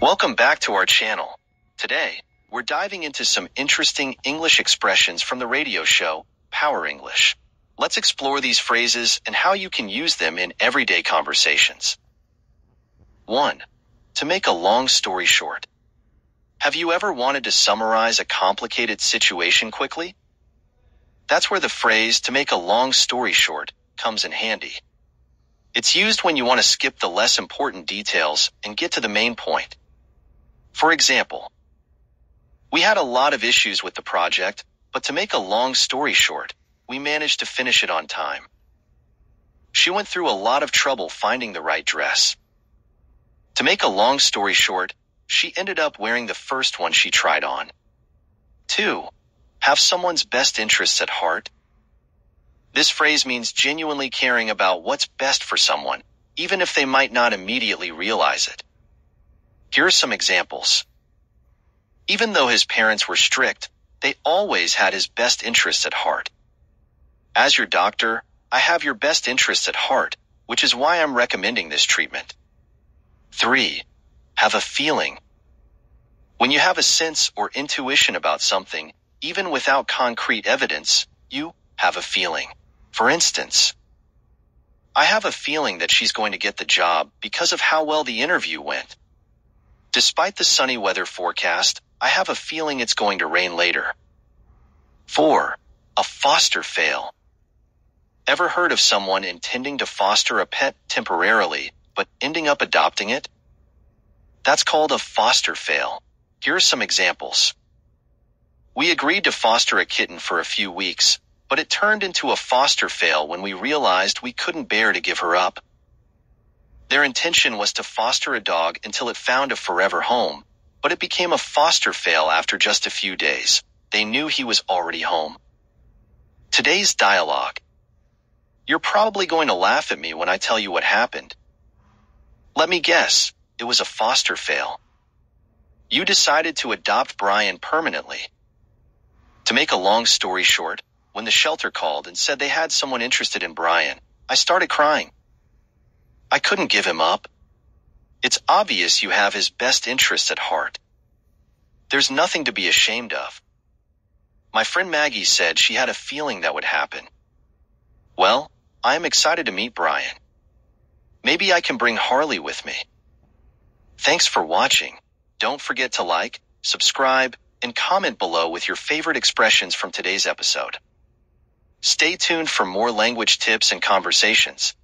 Welcome back to our channel. Today, we're diving into some interesting English expressions from the radio show, Power English. Let's explore these phrases and how you can use them in everyday conversations. 1. To make a long story short. Have you ever wanted to summarize a complicated situation quickly? That's where the phrase, to make a long story short, comes in handy. It's used when you want to skip the less important details and get to the main point. For example, we had a lot of issues with the project, but to make a long story short, we managed to finish it on time. She went through a lot of trouble finding the right dress. To make a long story short, she ended up wearing the first one she tried on. 2. Have someone's best interests at heart. This phrase means genuinely caring about what's best for someone, even if they might not immediately realize it. Here are some examples. Even though his parents were strict, they always had his best interests at heart. As your doctor, I have your best interests at heart, which is why I'm recommending this treatment. 3. Have a feeling. When you have a sense or intuition about something, even without concrete evidence, you have a feeling. For instance, I have a feeling that she's going to get the job because of how well the interview went. Despite the sunny weather forecast, I have a feeling it's going to rain later. 4. A foster fail. Ever heard of someone intending to foster a pet temporarily, but ending up adopting it? That's called a foster fail. Here are some examples. We agreed to foster a kitten for a few weeks, but it turned into a foster fail when we realized we couldn't bear to give her up. Their intention was to foster a dog until it found a forever home, but it became a foster fail after just a few days. They knew he was already home. Today's dialogue. You're probably going to laugh at me when I tell you what happened. Let me guess, it was a foster fail. You decided to adopt Brian permanently. To make a long story short, when the shelter called and said they had someone interested in Brian, I started crying. I couldn't give him up. It's obvious you have his best interests at heart. There's nothing to be ashamed of. My friend Maggie said she had a feeling that would happen. Well, I am excited to meet Brian. Maybe I can bring Harley with me. Thanks for watching. Don't forget to like, subscribe, and comment below with your favorite expressions from today's episode. Stay tuned for more language tips and conversations.